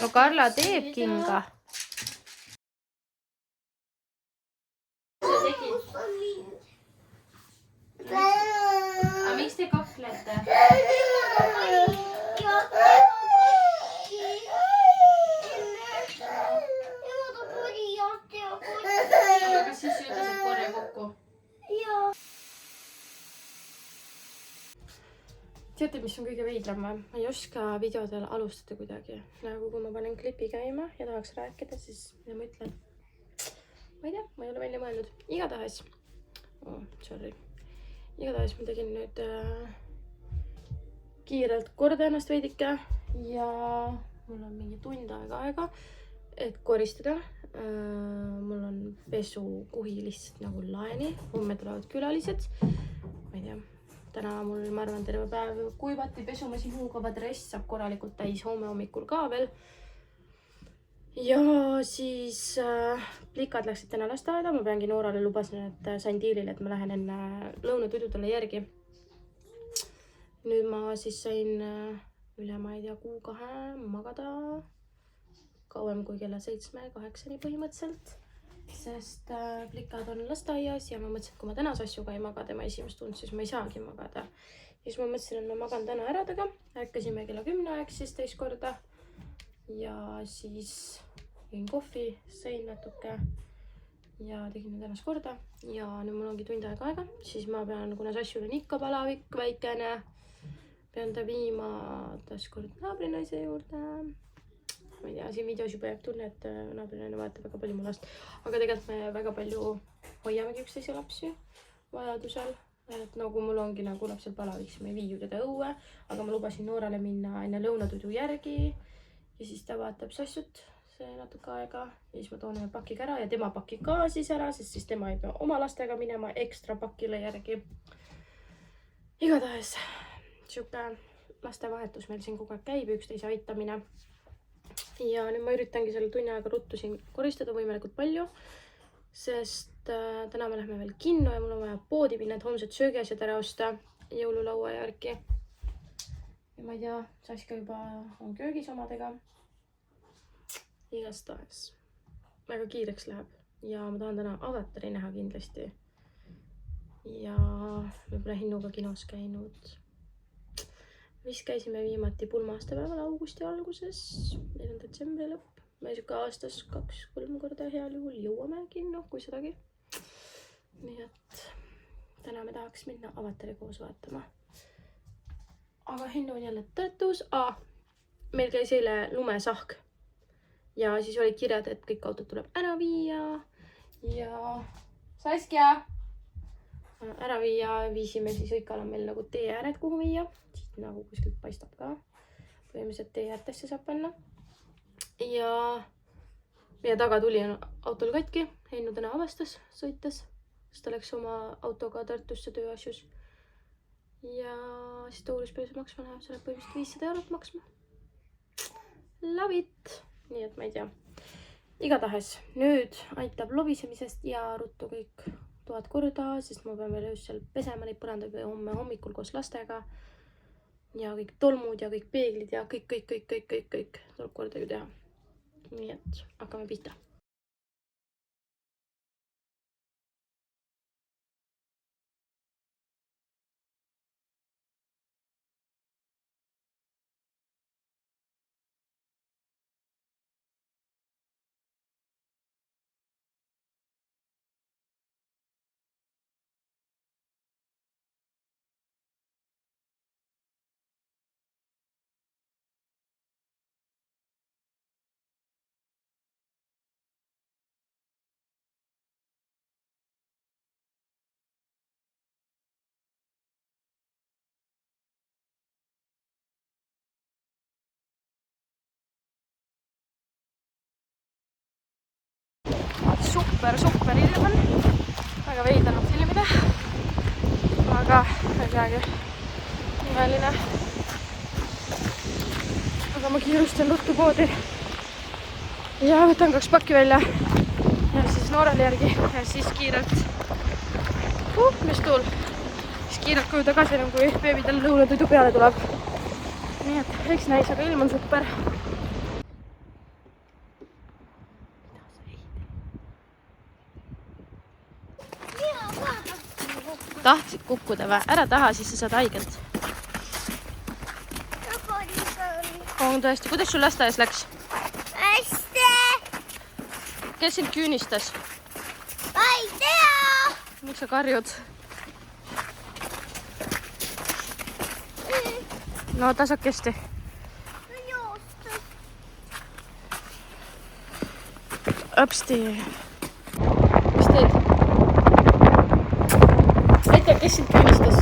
No Karla teeb kinga. Aga miks te kaklete? Aga kas siis ütlesid korja kokku? Teate, mis on kõige veidram või? Ma ei oska videodel alustada kuidagi. Nagu kui ma panen klipi käima ja tahaks rääkida, siis mida ma ütlen? Ma ei tea, ma ei ole välja mõelnud. Igatahes. Sorry. Igatahes ma tegin nüüd kiirelt korda ennast veidike ja mul on mingi tund aega, et koristada. Mul on pesukuhi lihtsalt nagu laeni. Homme tulevad külalised. Ma ei tea. Täna mul, ma arvan, terve päev kuivati pesumasin huugava dress saab korralikult täis homme hommikul ka veel. Ja siis plikad läksid täna lasteaeda. Ma peangi Noorale lubasin, et sain diilile, et ma lähen enne lõunatuidudele järgi. Nüüd ma siis sain üle, ma ei tea, 1-2 magada kauem kui kella 7-8 põhimõtteliselt. Sest plikad on lasteaias ja ma mõtlesin, et kui ma täna Sassuga ei maga tema esimest tund, siis ma ei saagi magada. Ja siis ma mõtlesin, et ma magan täna ära temaga. Ärkasime kella 10 aeg siis teist korda. Ja siis jõin kohvi, sõin natuke ja tegin nüüd ennast korda. Ja nüüd mul ongi tund aega. Siis ma pean, kuna Sassul on ikka palavik väikene, pean ta viima taaskord naabrinaise juurde. Ma ei tea, siin videos juba jääb tunne, et naabrinaine vaatab väga palju mu last. Aga tegelikult me väga palju hoiamegi üksteise lapsi vajadusel. Et nagu mul ongi nagu lapsel palavik, siis ma ei vii ju teda õue. Aga ma lubasin Noorale minna enne lõunatuidu järgi. Ja siis ta vaatab Sassut see natuke aega. Ja siis ma toon pakiga ära ja tema pakib ka siis ära, sest siis tema ei pea oma lastega minema ekstra pakile järgi. Igatahes siuke lastevahetus meil siin kogu aeg käib, üksteise aitamine. Ja nüüd ma üritangi selle tunni aega ruttu siin koristada võimalikult palju, sest täna me lähme veel kinno ja mul on vaja poodi minna, et homsed söögiasjad ära osta jõululaua järgi. Ja ma ei tea, Saska juba on köögis omadega. Igastahes väga kiireks läheb ja ma tahan täna Avatari näha kindlasti. Ja me pole Hinnuga kinos käinud. Vist käisime viimati pulma-aastapäeval augusti alguses, meil on detsembri lõpp. Me siuke aastas 2-3 korda heal juhul jõuame kinno, kui sedagi. Nii et täna me tahaks minna Avatari koos vaatama. Aga Hinnu on jälle Tartus. Meil käis eile lumesahk. Ja siis olid kirjad, et kõik autod tuleb ära viia. Ja Saskia! Ära viia, viisime siis Õikal on meil nagu tee ääred kuhu viia. Siit nagu kuskilt paistab ka. Põhimõtteliselt tee äärtesse saab panna. Ja meie tagatuli on autol katki. Hennu täna avastas sõites. Sest ta läks oma autoga Tartusse tööasjus. Ja siis ta uuris palju see maksma läheb. See läheb põhimõtteliselt 500 € maksma. Love it! Nii et ma ei tea. Igatahes nüüd aitab lobisemisest ja ruttu kõik 1000 korda, sest ma pean veel öösel pesema neid põrandaid või homme hommikul koos lastega. Ja kõik tolmud ja kõik peeglid ja kõik tuleb korda ju teha. Nii et hakkame pihta. super ilm on. Väga veider on filmida. Aga midagi imeline. Aga ma kiirustan ruttu poodi. Ja võtan 2 pakki välja. Ja siis noorele järgi. Ja siis kiirelt. Mis tuul. Siis kiirelt koju tagasi, kui beebidel lõunatoidu peale tuleb. Nii et eks näis, aga ilm on super. Tahtsid kukkuda või? Ära taha, siis sa saad haigelt. On tõesti. Kuidas sul lasteaias läks? Hästi! Kes sind küünistas? Ma ei tea! Miks sa karjud? No tasakesti. No joostus. Õpsti. Mis teed? Ei tea, kes sind küünistas?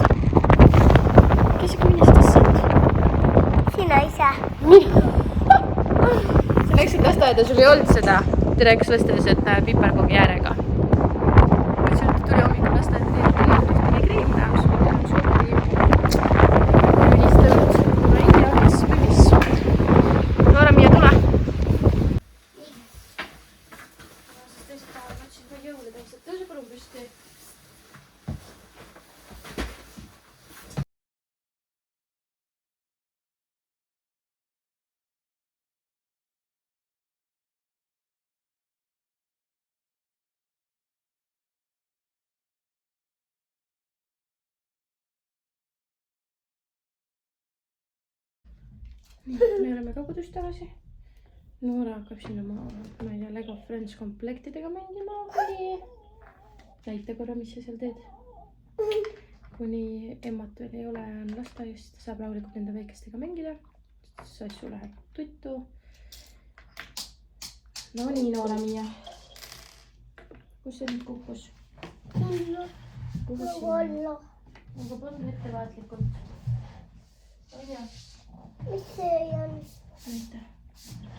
Kes küünistas sind? Sina ise. Sa läksid lasteaeda, sul ei olnud seda Terekus lasteaias, et piparkoogi äärega. Sealt tuli hommikul lasteaeda tegi kreemi näos. Küünistanud. Ma ei tea, kes või mis. Noora, Miia, tule. Teised päeval mõtlesin, kui jõule teised. Tõuse palun püsti. Me oleme ka kodus tagasi. Noora hakkab siin oma, ma ei tea, Lego Friends komplektidega mängima. Näita korra, mis sa seal teed. Kuni emmat veel ei ole lasteaiast, saab rahulikult enda väikestega mängida. Sassu läheb tuttu. No nii, Noora, Miia. Kus see nüüd kukkus? Sinna. Kuhu Nagu sinna? alla. Aga palun ettevaatlikult. Anja. Mis see on? Näita.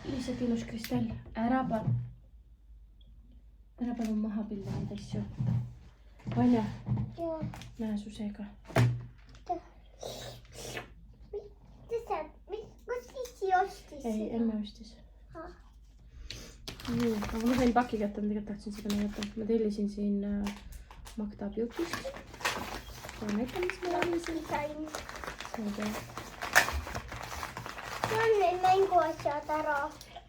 Lihtsalt ilus kristall. Ära palun maha pilla neid asju. Anja, Joo. näe su seega. Kus issi ostis? Ei, emme ostis. Ah. Nii, aga ma sain paki kätte, ma tegelikult tahtsin seda näidata. Ma tellisin siin Magda Beauty'st. Ja näitan, mis ma tellisin. Sain. Selge. Ma on need mänguasjad ära.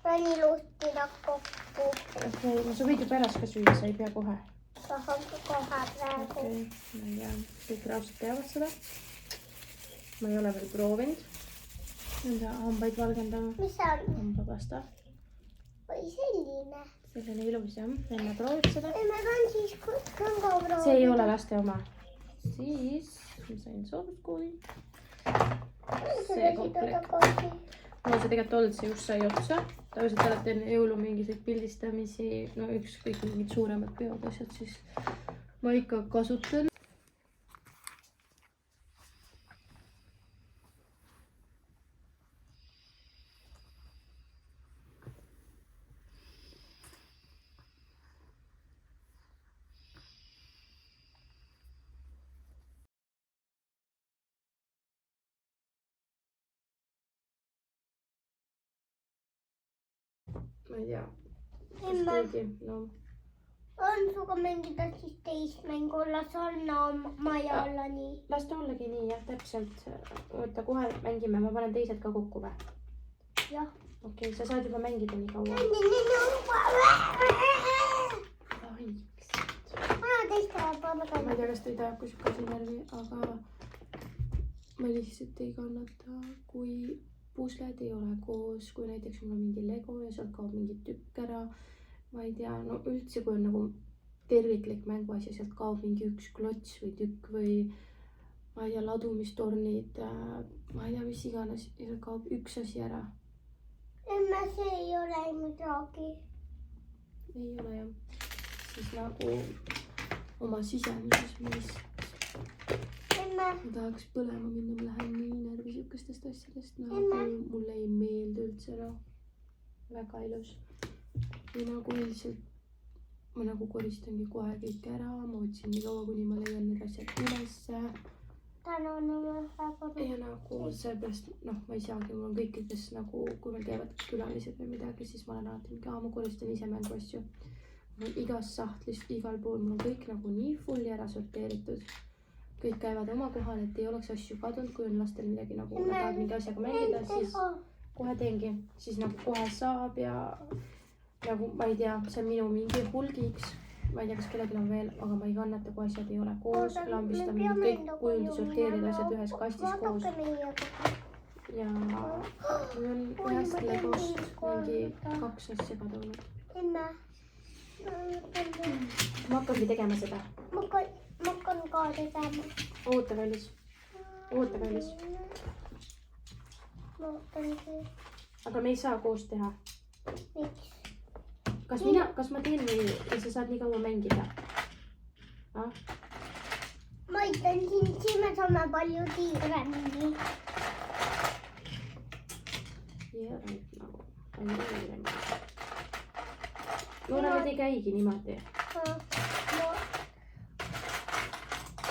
Panin ilusti nad kokku. Okei, no sa võid ju pärast ka süüa, sa ei pea kohe. Tahan ka kohe praegu. Okei, ma ei tea, kõik raudselt teavad seda. Ma ei ole veel proovinud. Nende hambaid valgendama. Mis see on? Hambapasta. Või selline? Selline ilus jah, enne proovib seda. Ei, ma tahan siis ka proovida. See ei ole laste oma. Siis ma sain sooduskoodi. See komplekt. Mul on see tegelikult olnud, see just sai otsa. Tavaliselt alati enne jõulu mingiseid pildistamisi, no ükskõik mingid suuremad peod asjad, siis ma ikka kasutan. Ma ei tea, kas keegi, no. On suga mängida siis teist mängu olla, Sanna maja olla nii. Las ta ollagi nii, jah, täpselt. Oota, kohe mängime, ma panen teised ka kokku või? Jah. Okei, sa saad juba mängida nii kaua. Ma teistele panna ka. Ma ei tea, kas teid ajab kui siuke närvi, aga ma lihtsalt ei kannata, kui pusled ei ole koos, kui näiteks mul on mingi Lego ja sealt kaob mingi tükk ära. Ma ei tea, no üldse kui on nagu terviklik mänguasi ja sealt kaob mingi üks klots või tükk või ma ei tea, ladumistornid, ma ei tea, mis iganes ja sealt kaob üks asi ära. Emme, see ei ole midagi. Ei ole jah. Siis nagu oma sisemises meist. Emme. Ma tahaks põlema minna, ma lähen nii närvi siukestest asjadest, nagu mulle ei meeldi üldse, no väga ilus. Või nagu üldiselt ma nagu koristangi kohe kõik ära, ma otsin nii kaua, kuni ma leian need asjad ülesse. Täna on väga ja nagu seepärast, noh, ma ei saagi, mul on kõikides nagu, kui meil käivad külalised või midagi, siis ma olen alati mingi, ma koristan ise mängu asju. Mul on igas sahtlis, igal pool, mul on kõik nagu nii fulli ära sorteeritud. Kõik käivad oma kohal, et ei oleks asju kadunud, kui on lastel midagi nagu, nad tahavad mingi asjaga mängida, siis kohe teengi, siis nagu kohe saab ja nagu ma ei tea, see on minu mingi hulgiks, ma ei tea, kas kellelgi on veel, aga ma ei kannata, kui asjad ei ole koos, lambist on mingid kõik kujundi sorteerida asjad ühes kastis koos. Ja mul on ühest legost mingi 2 asja kadunud. Ma hakkangi tegema seda. Ma hakkan ka tegema. Oota kallis. Oota kallis. Aga me ei saa koos teha. Miks? Kas ma teen või ja sa saad nii kaua mängida? Ma ütlen siin me saame palju kiiremini. Nooremed ei käigi niimoodi.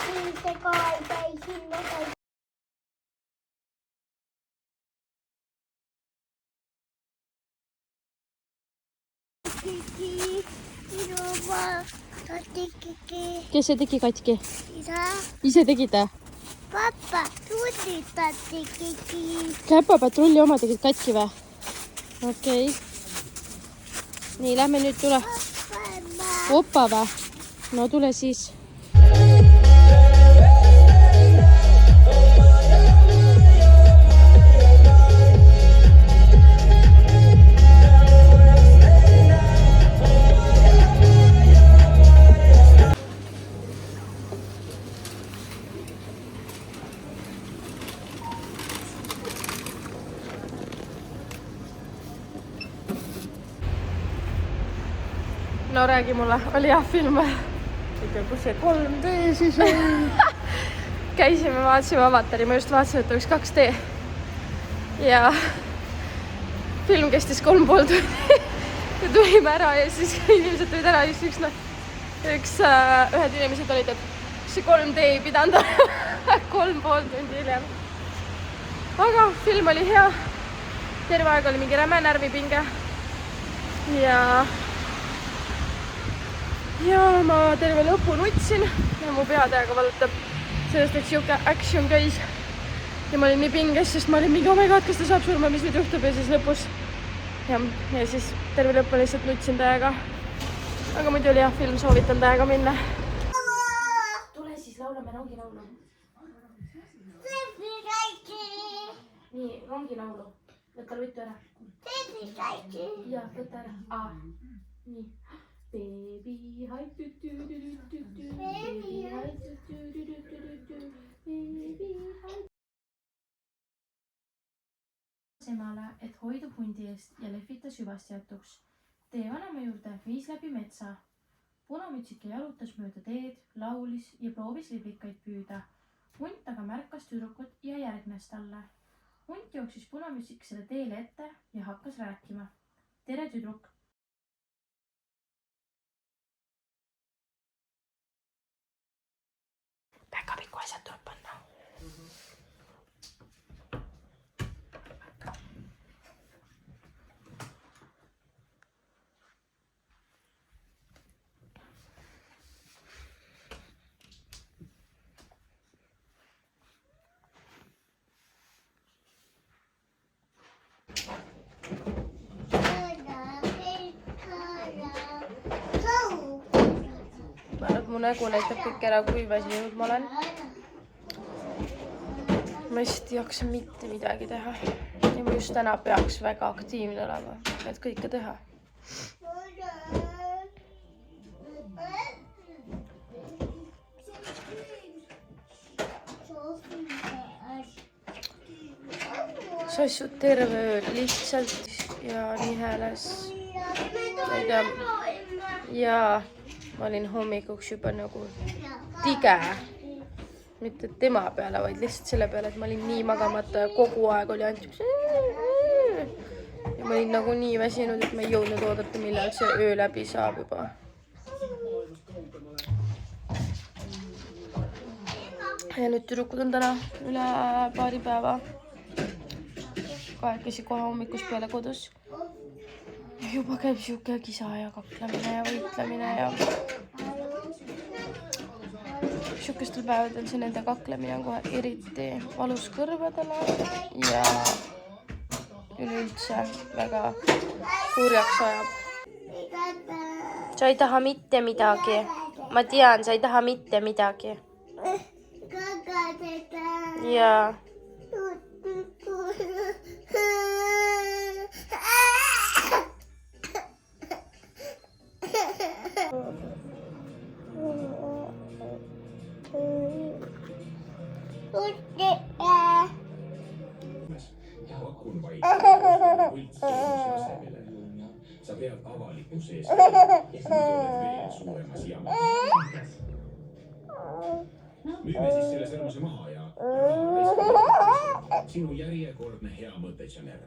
Siin see ka ei käi sinna käi. Kes see tegi katki? Isa. Ise tegid? Pappa, tullitad tegi. Käpapatrulli oma tegid katki või? Okei. Nii, lähme nüüd tule. Opa või? No tule siis. No räägi mulle, oli jah film või? Ikka, kus see 3D siis on? Käisime, vaatasime Avatari, ma just vaatasin, et oleks 2D. Ja film kestis 3,5 tundi. Ja tulime ära ja siis inimesed tulid ära ja siis ühed inimesed olid, et see 3D ei pidanud 3,5 tundi hiljem. Aga film oli hea. Terve aeg oli mingi räme närvipinge. Ja ma terve lõpu nutsin ja mu pea täiega valutab sellest, et siuke action käis. Ja ma olin nii pinges, sest ma olin mingi, oh my god, kas ta saab surma, mis nüüd juhtub ja siis lõpus. Ja siis terve lõppu lihtsalt nutsin täiega. Aga muidu oli jah film, soovitan täiega minna. Tule siis laulame rongilaulu. Nii, rongilaulu. Võta võttu ära. Ja, võta ära. Nii. Baby, hi, baby, hi, Semale, et hoidub hundi eest ja lehvita süvast jätuks. Tee vanema juurde viis läbi metsa. Punamütsike jalutas mööda teed, laulis ja proovis liblikaid püüda. Hunt aga märkas tüdrukut ja järgnes talle. Hunt jooksis punamütsikesele teele ette ja hakkas rääkima. Tere, tüdruk! Päkapiku asjad tuleb panna. Mu nägu näitab kõik ära, kui väsinud ma olen. Ma lihtsalt ei jaksa mitte midagi teha. Ja ma just täna peaks väga aktiivne olema, et kõike teha. Sassud terve öö lihtsalt ja niheles. Ma ei tea. Ja ma olin hommikuks juba nagu tige. Mitte tema peale, vaid lihtsalt selle peale, et ma olin nii magamata ja kogu aeg oli ainult üks. Ja ma olin nagu nii väsinud, et ma ei jõudnud oodata, millal see öö läbi saab juba. ja nüüd tüdrukud on täna üle paari päeva kahekesi kohe hommikust peale kodus. Juba käib siuke kisa ja kaklemine ja võitlemine ja siukestel päevadel see nende kaklemine on kohe eriti valus kõrvadele ja üleüldse väga kurjaks ajab. Sa ei taha mitte midagi. Ma tean, sa ei taha mitte midagi. Jaa. Pakun vaid asemele. Sa pead avalikkuse ees ja nüüd oled veel suuremas jamas. Müüme siis selle sõrmuse maha ja sinu järjekordne hea mõte, Janer.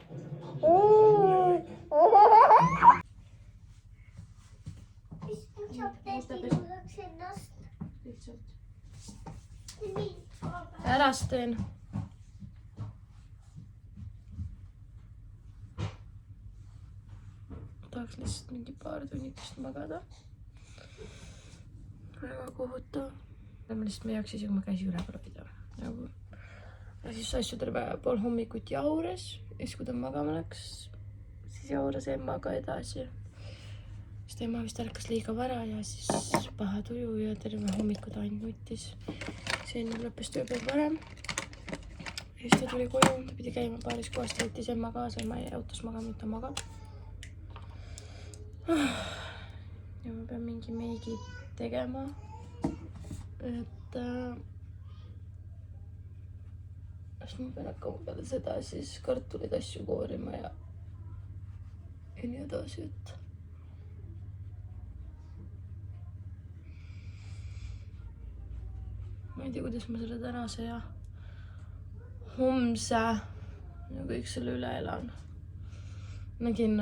Pärast teen. Tahaks lihtsalt mingi paar tunnikest magada. Väga kohutav. Ma lihtsalt ma ei jaksa isegi oma käsi üle proovida. Ja siis asju terve pool hommikut jaures. Ja siis kui ta magama läks, siis jaures emmaga edasi. Siis ta emma vist ärkas liiga vara ja siis paha tuju ja terve hommiku ta ainult nutis. See enne lõppes tööpäev varem. Ja siis ta tuli koju, ta pidi käima paaris kohast, võttis emma kaasa, emma jäi autos magama, nüüd ta magab. Ja ma pean mingi meigi tegema, et siis ma pean hakkama peale seda siis kartulid asju koorima ja nii edasi, et ma ei tea, kuidas ma selle tänase ja homse ja kõik selle üle elan. Nägin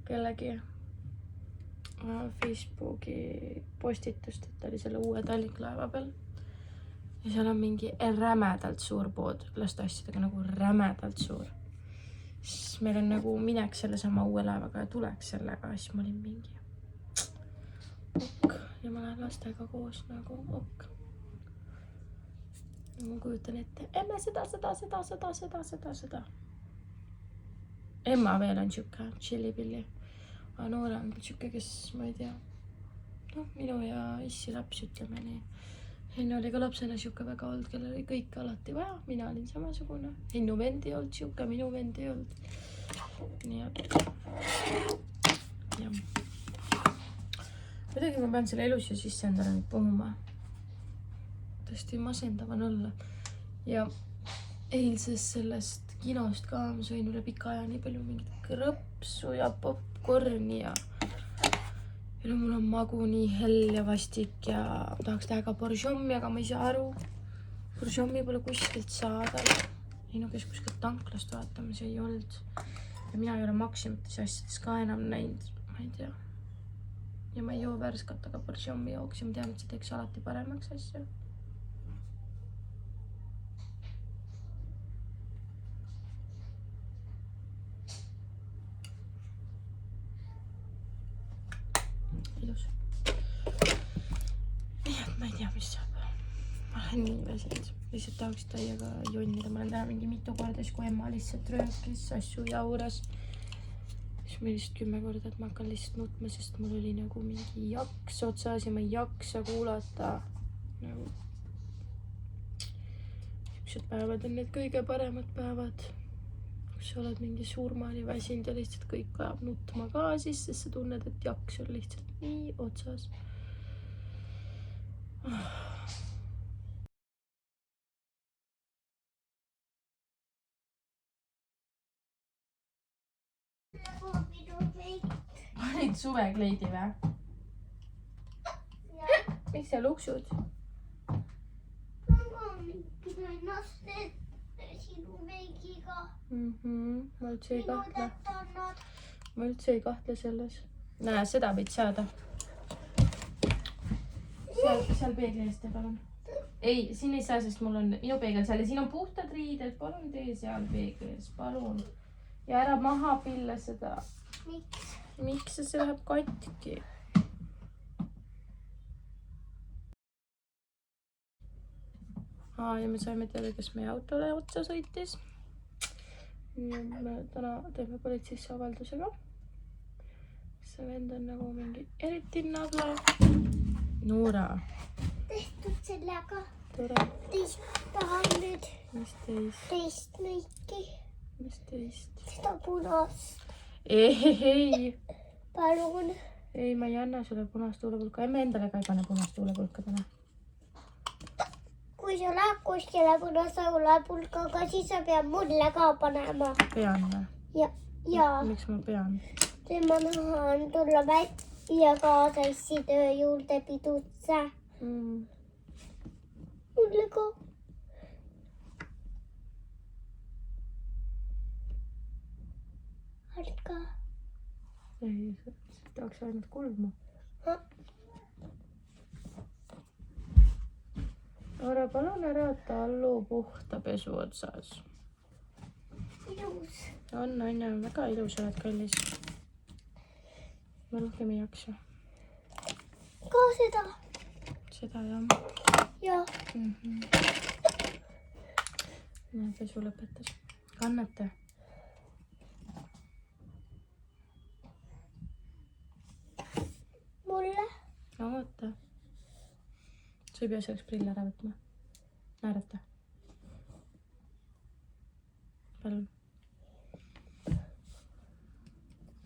kellegi Facebooki postitust, et ta oli selle uue Tallinna laeva peal ja seal on mingi rämedalt suur pood lasteasjadega, nagu rämedalt suur. Siis meil on nagu mineks selle sama uue laevaga ja tuleks sellega, siis ma olin mingi ok ja ma lähen lastega koos nagu ok. Ja ma kujutan ette, emme seda. Emma veel on siuke tšillipilli. Aga noore on küll siuke, kes, ma ei tea, minu ja issi laps, ütleme nii. Hennu oli ka lapsena siuke väga olnud, kellel oli kõik alati vaja. Mina olin samasugune. Hennu vend ei olnud siuke, minu vend ei olnud. Nii et. Ja. Kuidagi ma pean selle elus ju sisse endale nüüd puhuma. Tõesti masendav on olla. Ja eilsest sellest kinost ka ma sõin üle pika aja nii palju mingit krõpsu ja popcorni ja mul on magu nii hell ja vastik ja tahaks teha ka boržomi, aga ma ei saa aru. Boržomi pole kuskilt saada. Heinu kes kuskilt tanklast vaatamas ei olnud. Ja mina ei ole Maximatis asjades ka enam näinud, ma ei tea. Ja ma ei joo värskat, aga boržomi jooks ja ma tean, et see teeks alati paremaks asja. Ilus. Nii, et ma ei tea, mis saab. Ma olen nii väsinud. Lihtsalt tahaks täiega jonnida. Ma olen täna mingi mitu korda, kui emma lihtsalt röökis asju jaures. Siis ma lihtsalt 10 korda, et ma hakkan lihtsalt nutma, sest mul oli nagu mingi jaks otsas ja ma ei jaksa kuulata. Nagu siuksed päevad on need kõige paremad päevad. Kus sa oled mingi surmani väsinud ja lihtsalt kõik ajab nutma ka siis, sest sa tunned, et jaks on lihtsalt nii otsas. Panid suvekleidi või? Miks sa luksud? Sinu meigiga. Ma üldse ei kahtle selles. Näe, seda võid saada. Seal peegli eest ja palun. ei, siin ei saa, sest mul on minu peegel seal ja siin on puhtad riided. Palun tee seal peeglis, palun. Ja ära maha pilla seda. Miks see läheb katki? Ja me saime teada, kes meie autole otsa sõitis. Me täna teeme politseisse avaldusega. See vend on nagu mingi eriti nagla. Noora. Tehtud sellega. Tore. Teist tahan nüüd. Mis teist? Teist lõiki. Mis teist? Seda punast. Ei. Palun. Ei, ma ei anna sulle punast tuulepulka. Emme endale ka ei pane punast tuulepulka täna. Kui sa läheb kuskile punast tuulepulkaga, siis sa pead mulle ka panema. Pean või? Ja. Miks ma pean? Ma tahan tulla välja kaasassi töö juurde pidutse. Mulle ka. Alka. Ei, tahaks ainult kulma. Aura, palun ära tallu puhta pesu otsas. Ilus. On, väga ilus oled, kallis. Ma rohkem ei jaksa. Ka seda? Seda jah. Ja. Näe, pesu lõpetas. Kannate? Mulle? No oota. Sa ei pea selleks prille ära võtma. Naerata. Palun.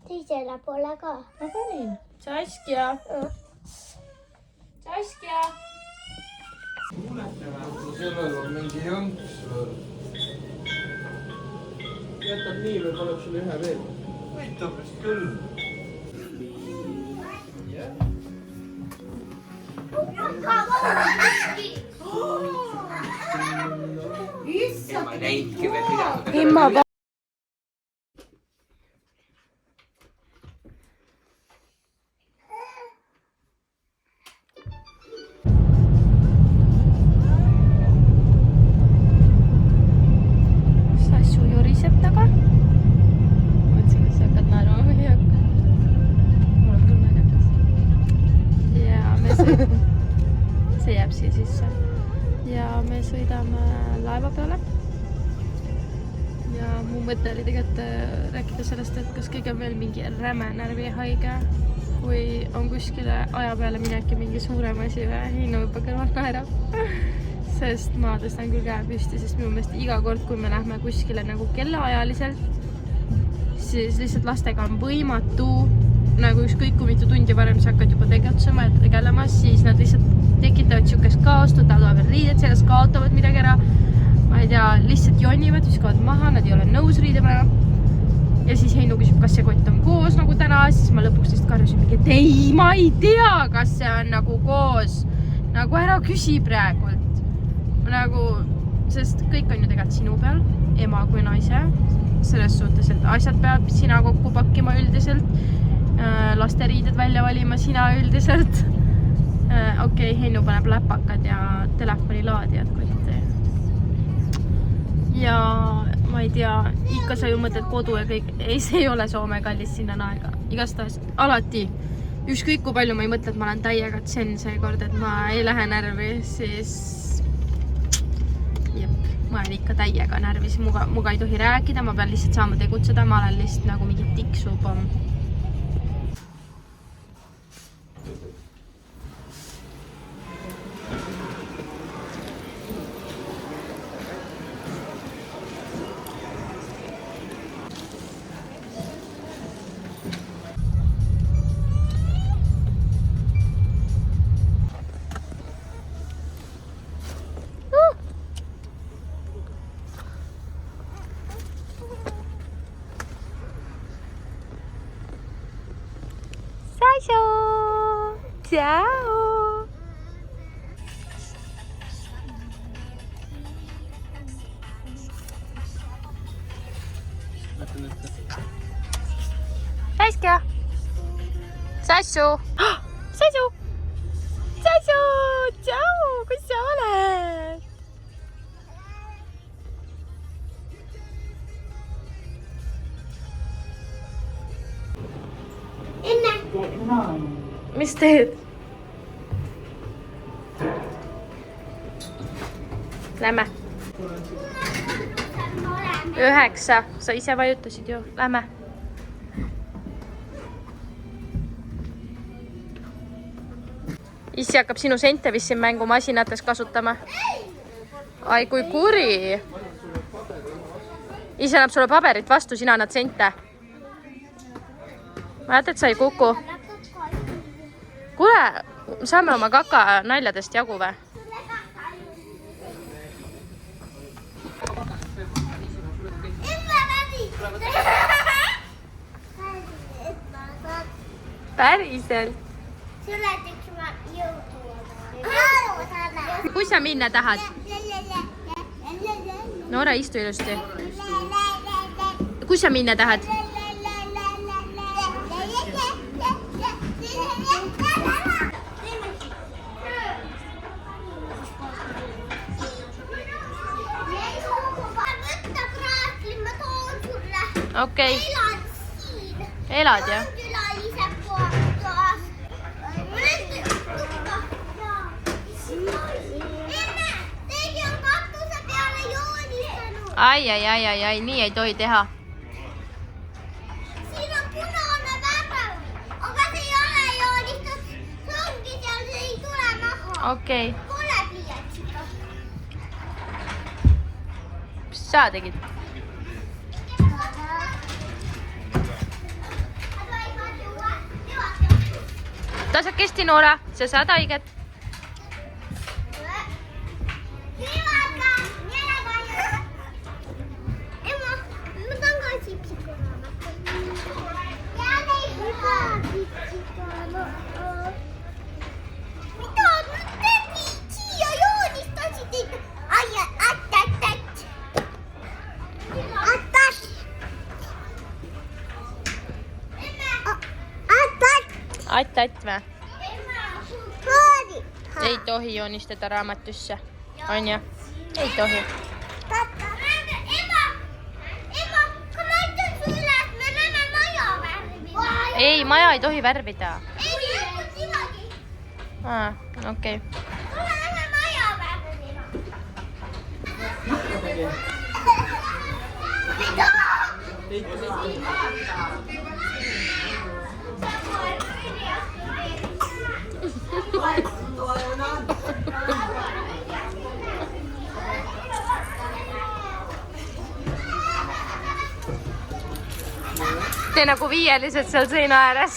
Teisele poole ka. Ma panin. Saskia. Saskia. Sellel on mingi jõnks. Jätab nii või paneb sulle ühe veel? Võitab vist küll. Ma ei näinudki veel midagi. Emma va... Sassu joriseb taga. Mõtlesin, kas sa hakkad naerma või ei hakka. Mul on küll naljakas. Ja me see jääb siia sisse. Ja me sõidame laeva peale. Ja mu mõte oli tegelikult rääkida sellest, et kas keegi on veel mingi räme närvihaige, kui on kuskile aja peale minek ja mingi suurem asi või Hiinu juba kõrvalt naerab. Sest ma tõstan küll käe püsti, sest minu meelest iga kord, kui me lähme kuskile nagu kellaajaliselt, siis lihtsalt lastega on võimatu, nagu ükskõik kui mitu tundi varem sa hakkad juba tegutsema ja tegelema, siis nad lihtsalt tekitavad siukest kaost, võtavad riided sellest, kaotavad midagi ära. Ma ei tea, lihtsalt jonnivad, viskavad maha, nad ei ole nõus riidema. Ja siis Heinu küsib, kas see kott on koos nagu täna, siis ma lõpuks lihtsalt karjusin mingi, et ei, ma ei tea, kas see on nagu koos. Nagu ära küsi praegult. Nagu, sest kõik on ju tegelikult sinu peal, ema kui naise. Selles suhtes, et asjad peab sina kokku pakkima üldiselt. Lasteriided välja valima sina üldiselt. Okei, Heinu paneb läpakad ja telefoni laadijad kotti. Ja ma ei tea, ikka sa ju mõtled kodu ja kõik. Ei, see ei ole Soome kallis, sinna on aega. Igastahes alati, ükskõik kui palju ma ei mõtle, et ma olen täiega tsen seekord, et ma ei lähe närvi, siis ma olen ikka täiega närvis. Muga ei tohi rääkida, ma pean lihtsalt saama tegutseda, ma olen lihtsalt nagu mingi tiksupomm. Ciao! Saskia! Sassu! Sassu! Sassu! Ciao! Kus sa oled? teed? Lähme. 9, sa ise vajutasid ju, lähme. Issi hakkab sinu sente vist siin mängumasinates kasutama. Ai kui kuri. Ise annab sulle paberit vastu, sina annad sente. Vaata, et sa ei kuku. Kuule, saame oma kaka naljadest jagu või? Päriselt. Kus sa minna tahad? Noora, istu ilusti. Kus sa minna tahad? Okei. Elad jah? Ai, nii ei tohi teha. Siin on punane värv, aga see ei ole joonistus. See ongi seal, see ei tule maha. Okei. Pole pliiatsiga. Mis sa tegid? Tasakesti, Noora, sa saad haiget. Att või? Ei tohi joonistada raamatusse. On ju? Ei tohi. Ema, kui ma ütlen sulle, et me näeme maja värvi. Ei, maja ei tohi värvida. Ei öelnud midagi. Okei. Me näeme maja värvi. Tee nagu viielised seal seina ääres.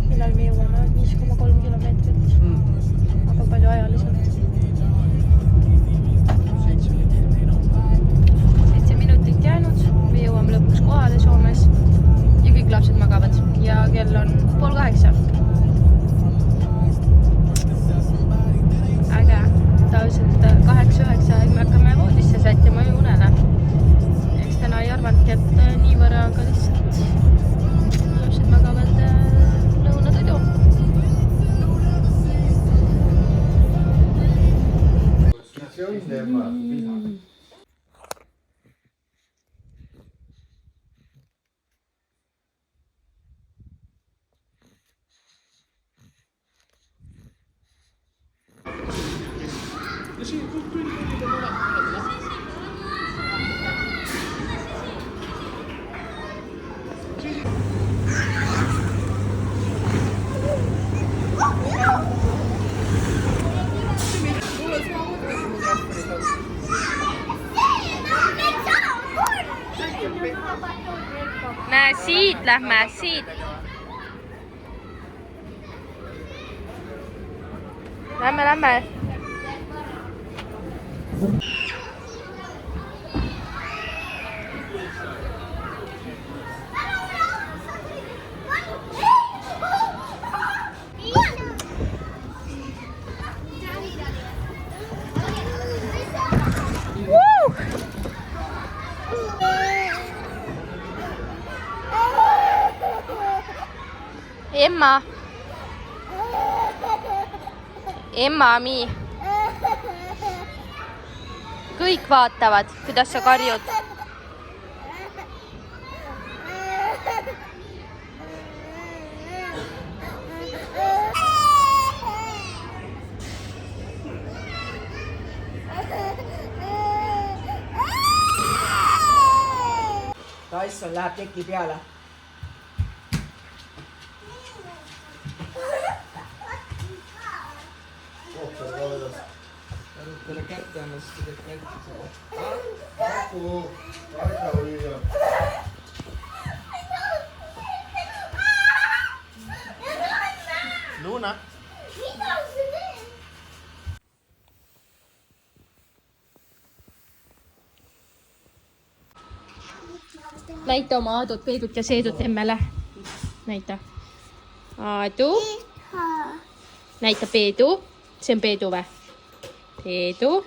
Millal me jõuame? 5,3 kilomeetrit. Aga palju ajaliselt? 7 minutit jäänud. Me jõuame lõpuks kohale Soomes. Ja kõik lapsed magavad. Ja kell on 7:30. Äge. Tavaliselt 8-9 me hakkame voodisse sättima ju unele. Eks täna ei arvanudki, et nii võrra, aga lihtsalt lapsed magavad lõunatoidu. See on teema. Näe, siit lähme, siit. Lähme. Emma. Emmami. Kõik vaatavad, kuidas sa karjud. Tyson läheb teki peale. Talle kätte anna, siis ta teeb kätte seda. Luna. Näita oma Aadut, Peedut ja Seedut emmele. Näita. Aadu. Näita Peedu. See on Peedu või? Peedu.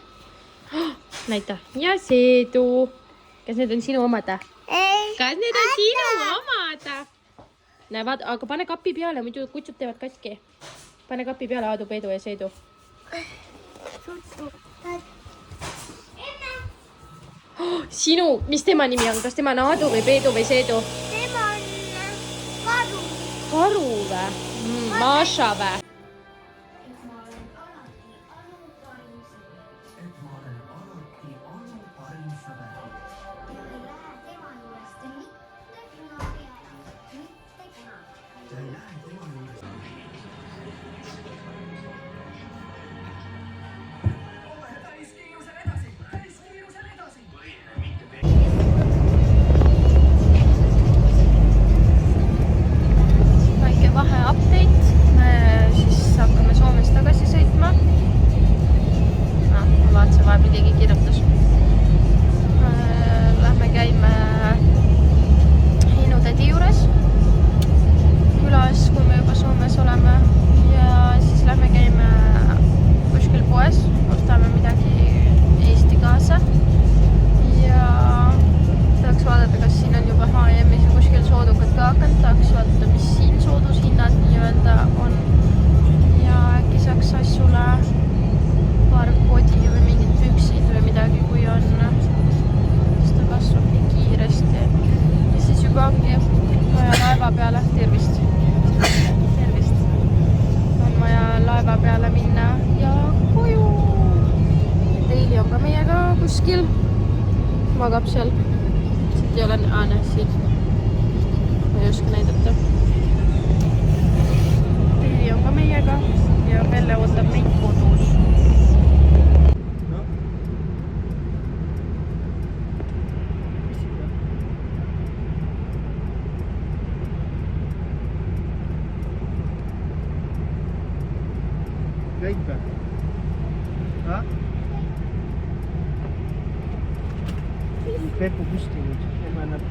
Näita. Ja Seedu. Kas need on sinu omada? Kas need on sinu omada? Näevad, aga pane kapi peale, muidu kutsud teevad katki. Pane kapi peale Aadu, Peedu ja Seedu. Sinu, mis tema nimi on? Kas tema on Aadu või Peedu või Seedu? Tema on Karu. Karu või? Maša või? Väike vahe update. Me siis hakkame Soomes tagasi sõitma. Ma vaatasin vahepeal keegi kirjutas. Lähme käime Heinu tädi juures külas, kui me juba Soomes oleme. Ja siis lähme käime kuskil poes. Ostame midagi Eesti kaasa. Ja tahaks vaadata, kas siin on juba H&M-is ja kuskil soodukad ka hakanud. Tahaks vaadata, mis siin soodushinnad nii-öelda on. Ja äkki saaks Assule paar podi või mingid püksid või midagi, kui on. Sest ta kasvab nii kiiresti. Ja siis juba ongi vaja laeva peale. Tervist. Tervist. On vaja laeva peale minna ja koju. Teili on ka meiega kuskil. Magab seal. Siit ei ole, siit. Ma ei oska näidata. Teili on ka meiega ja Pelle ootab meid kodus. Käib või? Pepu püsti nüüd. Emme näeb.